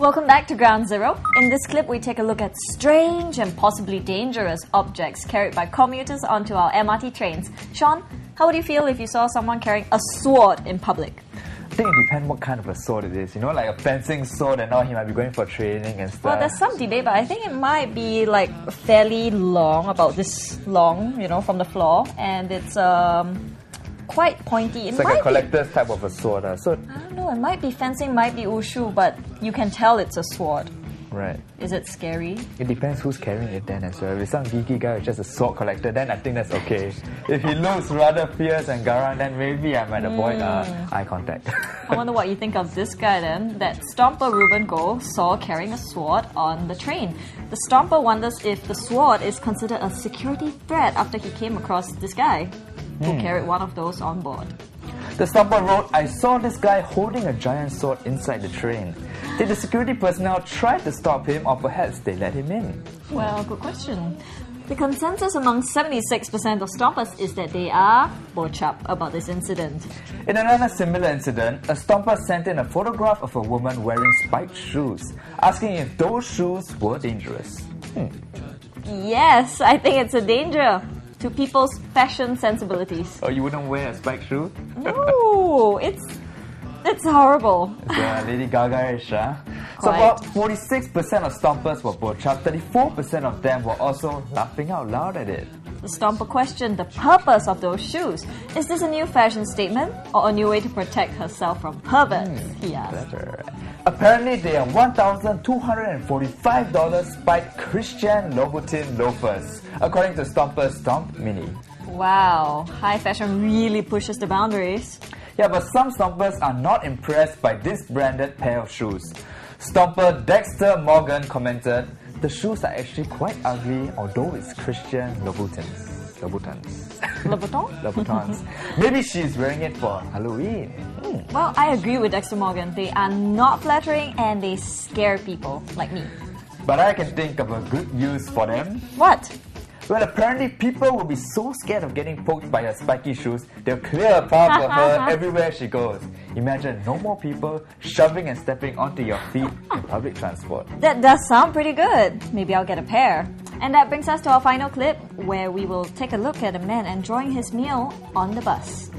Welcome back to Ground Zero. In this clip, we take a look at strange and possibly dangerous objects carried by commuters onto our MRT trains. Sean, how would you feel if you saw someone carrying a sword in public? I think it depends what kind of a sword it is. You know, like a fencing sword and all, he might be going for training and stuff. Well, there's some debate, but I think it might be like fairly long, about this long, you know, from the floor. And it's quite pointy. It's like a collector's type of a sword. So I don't know, it might be fencing, might be wushu, but you can tell it's a sword. Right. Is it scary? It depends who's carrying it then as well. If it's some geeky guy who's just a sword collector, then I think that's okay. If he looks rather fierce and garang, then maybe I might avoid eye contact. I wonder what you think of this guy then, that Stomper Ruben Go saw carrying a sword on the train. The Stomper wonders if the sword is considered a security threat after he came across this guy who carried one of those on board. The Stomper wrote, I saw this guy holding a giant sword inside the train. Did the security personnel try to stop him, or perhaps they let him in? Well, good question. The consensus among 76% of Stompers is that they are bochup about this incident. In another similar incident, a Stomper sent in a photograph of a woman wearing spiked shoes, asking if those shoes were dangerous. Yes, I think it's a danger to people's fashion sensibilities. Oh, you wouldn't wear a spiked shoe? No, it's horrible. It's Lady Gaga-ish, huh? So about 46% of Stompers were bochup, 34% of them were also laughing out loud at it. The Stomper questioned the purpose of those shoes. Is this a new fashion statement or a new way to protect herself from perverts? He asked. Better. Apparently, they are $1,245 spiked Christian Louboutin loafers, according to Stomper's Stomp Mini. Wow, high fashion really pushes the boundaries. Yeah, but some Stompers are not impressed by this branded pair of shoes. Stomper Dexter Morgan commented, the shoes are actually quite ugly, although it's Christian Louboutins. Louboutins. Maybe she's wearing it for Halloween. Well, I agree with Dexter Morgan. They are not flattering and they scare people like me. But I can think of a good use for them. What? Well, apparently people will be so scared of getting poked by her spiky shoes, they'll clear a path for her everywhere she goes. Imagine no more people shoving and stepping onto your feet in public transport. That does sound pretty good. Maybe I'll get a pair. And that brings us to our final clip, where we will take a look at a man enjoying his meal on the bus.